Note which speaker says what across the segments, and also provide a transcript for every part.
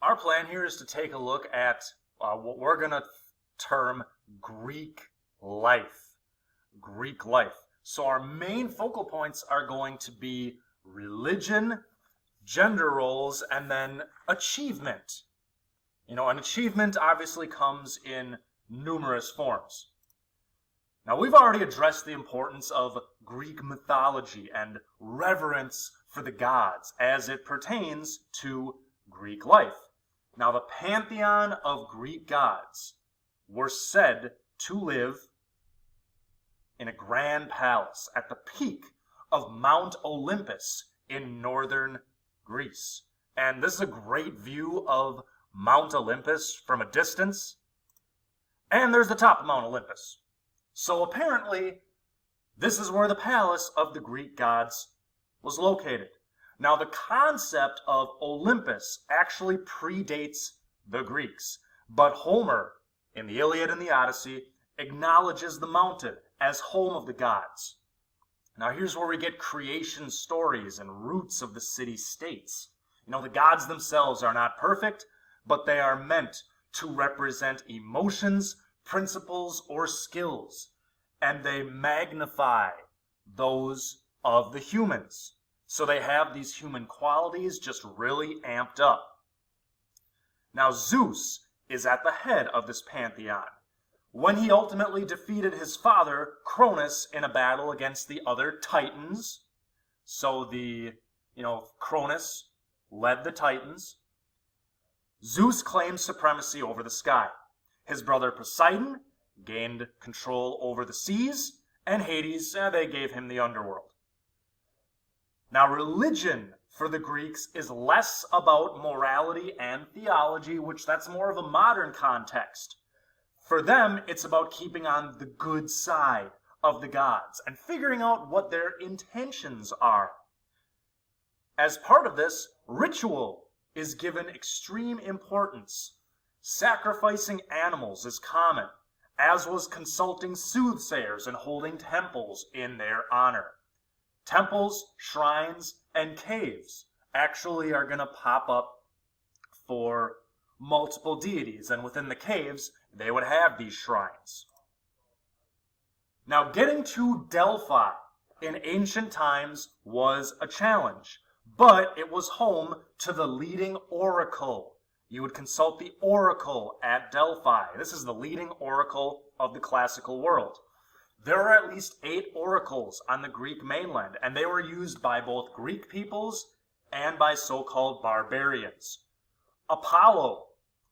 Speaker 1: Our plan here is to take a look at what we're going to term Greek life. Greek life. So our main focal points are going to be religion, gender roles, and then achievement. An achievement obviously comes in numerous forms. Now, we've already addressed the importance of Greek mythology and reverence for the gods as it pertains to Greek life. Now, the pantheon of Greek gods were said to live in a grand palace at the peak of Mount Olympus in northern Greece. And this is a great view of Mount Olympus from a distance. And there's the top of Mount Olympus. So apparently, this is where the palace of the Greek gods was located. Now, the concept of Olympus actually predates the Greeks, but Homer, in the Iliad and the Odyssey, acknowledges the mountain as home of the gods. Now, here's where we get creation stories and roots of the city-states. The gods themselves are not perfect, but they are meant to represent emotions, principles, or skills, and they magnify those of the humans. So they have these human qualities just really amped up. Now, Zeus is at the head of this pantheon. When he ultimately defeated his father, Cronus, in a battle against the other Titans, so Cronus led the Titans, Zeus claimed supremacy over the sky. His brother Poseidon gained control over the seas, and Hades, they gave him the underworld. Now, religion for the Greeks is less about morality and theology, which that's more of a modern context. For them, it's about keeping on the good side of the gods and figuring out what their intentions are. As part of this, ritual is given extreme importance. Sacrificing animals is common, as was consulting soothsayers and holding temples in their honor. Temples, shrines, and caves actually are going to pop up for multiple deities, and within the caves, they would have these shrines. Now, getting to Delphi in ancient times was a challenge, but it was home to the leading oracle. You would consult the oracle at Delphi. This is the leading oracle of the classical world. There are at least 8 oracles on the Greek mainland, and they were used by both Greek peoples and by so-called barbarians. Apollo,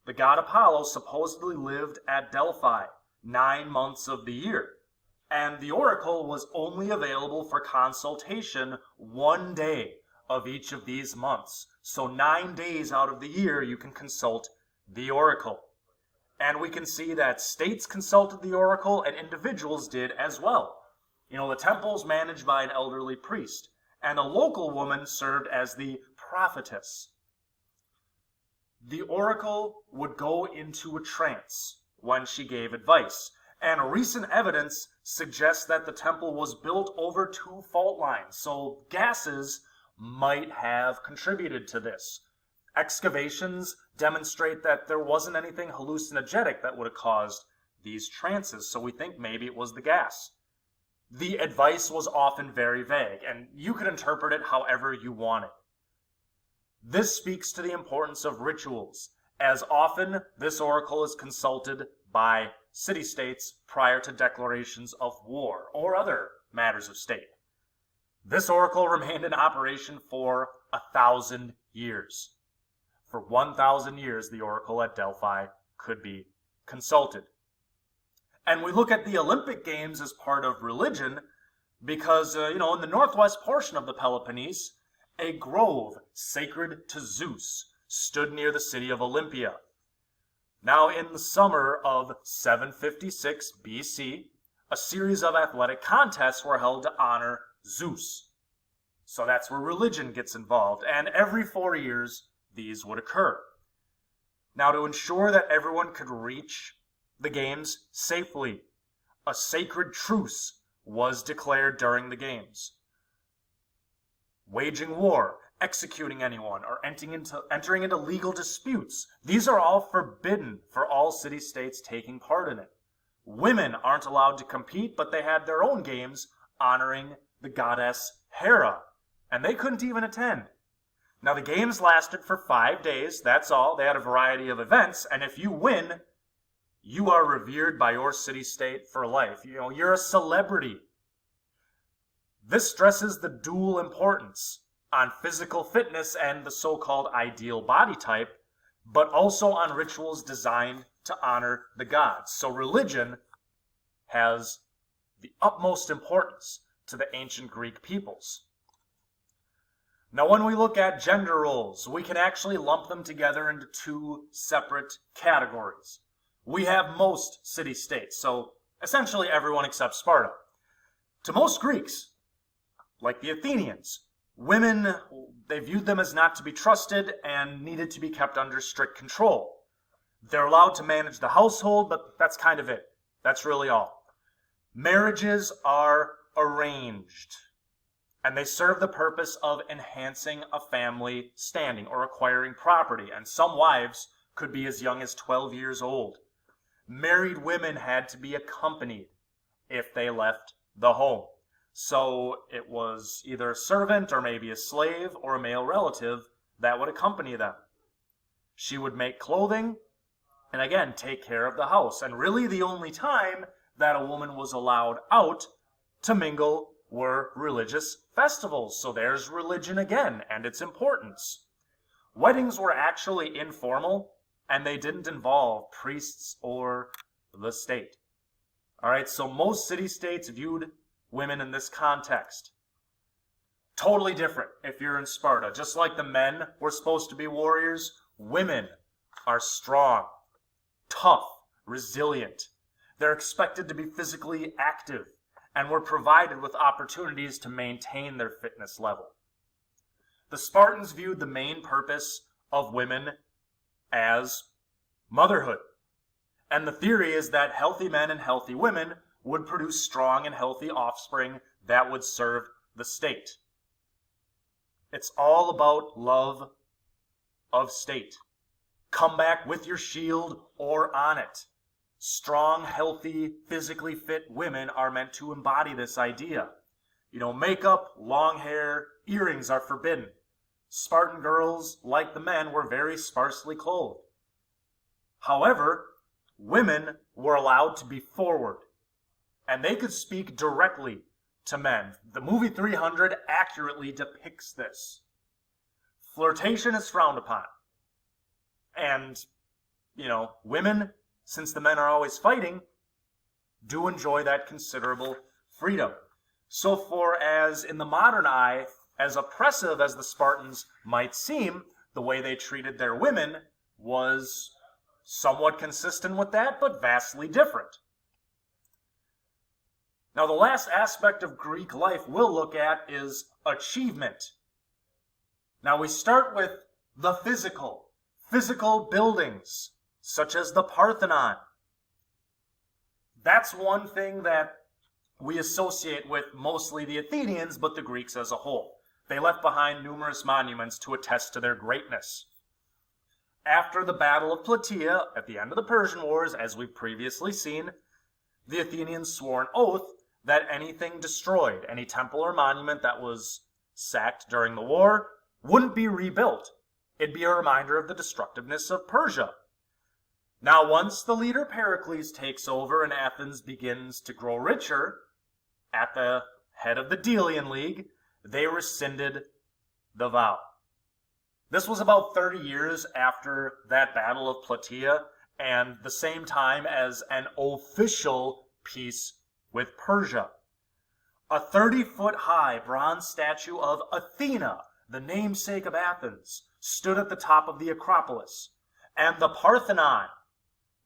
Speaker 1: the god Apollo, supposedly lived at Delphi 9 months of the year, and the oracle was only available for consultation 1 day of each of these months. So 9 days out of the year you can consult the oracle. And we can see that states consulted the oracle and individuals did as well. The temples managed by an elderly priest, and a local woman served as the prophetess. The oracle would go into a trance when she gave advice, and recent evidence suggests that the temple was built over 2 fault lines, so gases might have contributed to this. Excavations demonstrate that there wasn't anything hallucinogenic that would have caused these trances, so we think maybe it was the gas. The advice was often very vague, and you could interpret it however you wanted. This speaks to the importance of rituals, as often this oracle is consulted by city-states prior to declarations of war or other matters of state. This oracle remained in operation for 1,000 years. For 1,000 years, the oracle at Delphi could be consulted. And we look at the Olympic Games as part of religion because, in the northwest portion of the Peloponnese, a grove sacred to Zeus stood near the city of Olympia. Now, in the summer of 756 BC, a series of athletic contests were held to honor Zeus. So that's where religion gets involved, and every 4 years these would occur. Now, to ensure that everyone could reach the games safely, a sacred truce was declared during the games. Waging war executing anyone, or entering into legal disputes. These are all forbidden for all city-states taking part in it. Women aren't allowed to compete, but they had their own games honoring the goddess Hera, and they couldn't even attend. Now, the games lasted for 5 days, that's all. They had a variety of events, and if you win, you are revered by your city-state for life. You know, you're a celebrity. This stresses the dual importance on physical fitness and the so-called ideal body type, but also on rituals designed to honor the gods. So religion has the utmost importance to the ancient Greek peoples. Now, when we look at gender roles, we can actually lump them together into 2 separate categories. We have most city-states, so essentially everyone except Sparta. To most Greeks, like the Athenians, women, they viewed them as not to be trusted and needed to be kept under strict control. They're allowed to manage the household, but that's kind of it. That's really all. Marriages are arranged, and they serve the purpose of enhancing a family standing or acquiring property, and some wives could be as young as 12 years old. Married women had to be accompanied if they left the home. So it was either a servant or maybe a slave or a male relative that would accompany them. She would make clothing and again take care of the house. And really the only time that a woman was allowed out to mingle were religious festivals. So there's religion again and its importance. Weddings were actually informal and they didn't involve priests or the state. All right, so most city-states viewed women in this context. Totally different if you're in Sparta. Just like the men were supposed to be warriors, women are strong, tough, resilient. They're expected to be physically active and were provided with opportunities to maintain their fitness level. The Spartans viewed the main purpose of women as motherhood. And the theory is that healthy men and healthy women would produce strong and healthy offspring that would serve the state. It's all about love of state. Come back with your shield or on it. Strong, healthy, physically fit women are meant to embody this idea. You know, makeup, long hair, earrings are forbidden. Spartan girls, like the men, were very sparsely clothed. However, women were allowed to be forward, and they could speak directly to men. The movie 300 accurately depicts this. Flirtation is frowned upon. And, you know, women, since the men are always fighting, do enjoy that considerable freedom. So for as in the modern eye, as oppressive as the Spartans might seem, the way they treated their women was somewhat consistent with that, but vastly different. Now, the last aspect of Greek life we'll look at is achievement. Now, we start with the physical buildings, such as the Parthenon. That's one thing that we associate with mostly the Athenians, but the Greeks as a whole. They left behind numerous monuments to attest to their greatness. After the Battle of Plataea, at the end of the Persian Wars, as we've previously seen, the Athenians swore an oath that anything destroyed, any temple or monument that was sacked during the war, wouldn't be rebuilt. It'd be a reminder of the destructiveness of Persia. Now, once the leader Pericles takes over and Athens begins to grow richer, at the head of the Delian League, they rescinded the vow. This was about 30 years after that Battle of Plataea and the same time as an official peace with Persia. A 30-foot high bronze statue of Athena, the namesake of Athens, stood at the top of the Acropolis. And the Parthenon,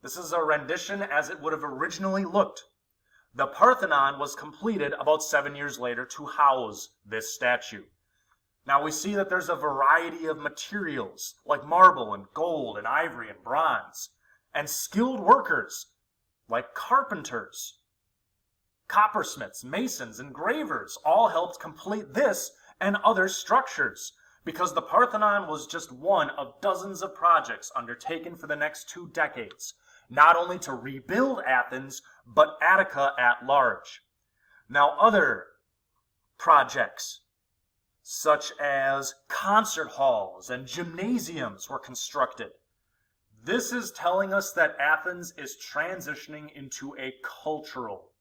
Speaker 1: this is a rendition as it would have originally looked. The Parthenon was completed about 7 years later to house this statue. Now we see that there's a variety of materials like marble and gold and ivory and bronze, and skilled workers like carpenters, coppersmiths, masons, engravers all helped complete this and other structures. because the Parthenon was just one of dozens of projects undertaken for the next 2 decades, not only to rebuild Athens, but Attica at large. Now, other projects, such as concert halls and gymnasiums, were constructed. This is telling us that Athens is transitioning into a cultural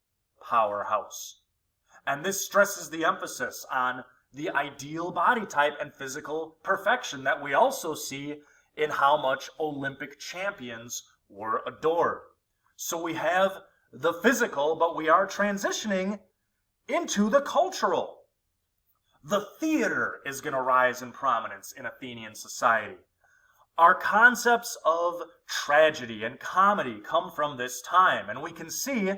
Speaker 1: powerhouse. And this stresses the emphasis on the ideal body type and physical perfection that we also see in how much Olympic champions were adored. So we have the physical, but we are transitioning into the cultural. The theater is going to rise in prominence in Athenian society. Our concepts of tragedy and comedy come from this time, and we can see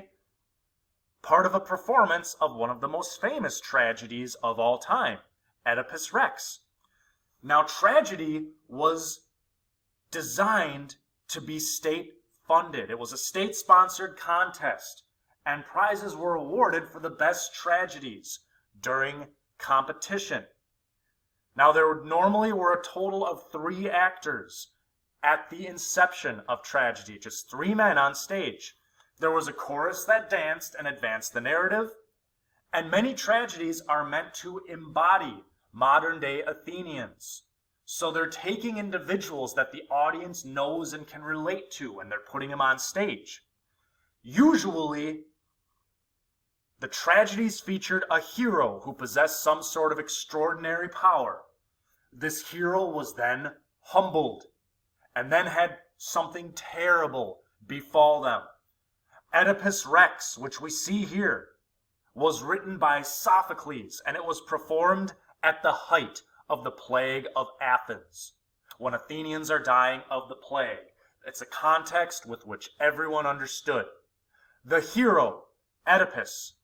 Speaker 1: part of a performance of one of the most famous tragedies of all time, Oedipus Rex. Now, tragedy was designed to be state-funded. It was a state-sponsored contest, and prizes were awarded for the best tragedies during competition. Now, there normally were a total of 3 actors at the inception of tragedy, just 3 men on stage. There was a chorus that danced and advanced the narrative, and many tragedies are meant to embody modern-day Athenians. So they're taking individuals that the audience knows and can relate to, and they're putting them on stage. Usually, the tragedies featured a hero who possessed some sort of extraordinary power. This hero was then humbled, and then had something terrible befall them. Oedipus Rex, which we see here, was written by Sophocles, and it was performed at the height of the plague of Athens, when Athenians are dying of the plague. It's a context with which everyone understood. The hero, Oedipus,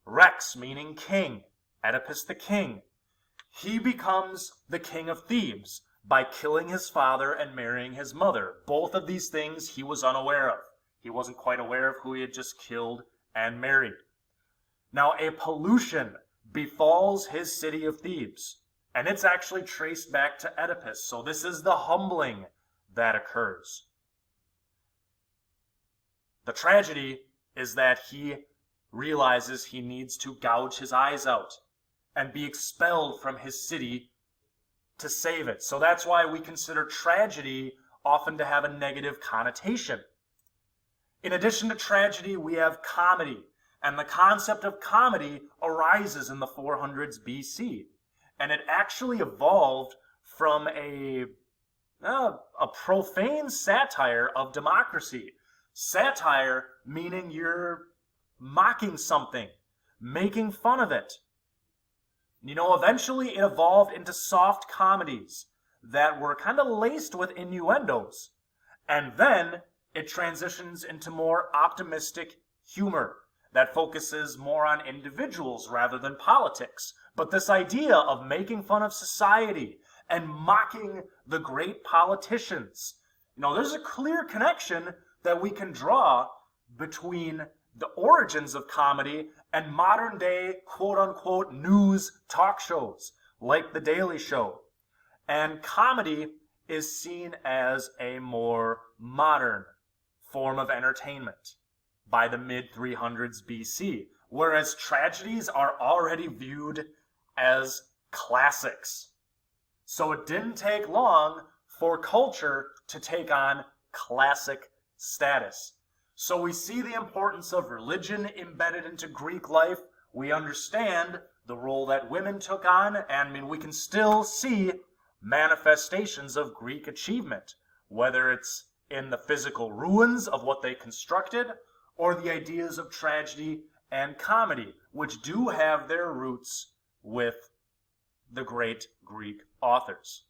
Speaker 1: Rex meaning king, Oedipus the king, he becomes the king of Thebes by killing his father and marrying his mother. Both of these things he was unaware of. He wasn't quite aware of who he had just killed and married. Now, a pollution befalls his city of Thebes, and it's actually traced back to Oedipus. So this is the humbling that occurs. The tragedy is that he realizes he needs to gouge his eyes out and be expelled from his city to save it. So that's why we consider tragedy often to have a negative connotation. In addition to tragedy, we have comedy, and the concept of comedy arises in the 400s BC, and it actually evolved from a profane satire of democracy. Satire meaning you're mocking something, making fun of it. Eventually it evolved into soft comedies that were kind of laced with innuendos, and then it transitions into more optimistic humor that focuses more on individuals rather than politics. But this idea of making fun of society and mocking the great politicians, there's a clear connection that we can draw between the origins of comedy and modern day quote-unquote news talk shows like The Daily Show. And comedy is seen as a more modern form of entertainment by the mid-300s BC, whereas tragedies are already viewed as classics. So it didn't take long for culture to take on classic status. So we see the importance of religion embedded into Greek life. We understand the role that women took on, and we can still see manifestations of Greek achievement, whether it's in the physical ruins of what they constructed, or the ideas of tragedy and comedy, which do have their roots with the great Greek authors.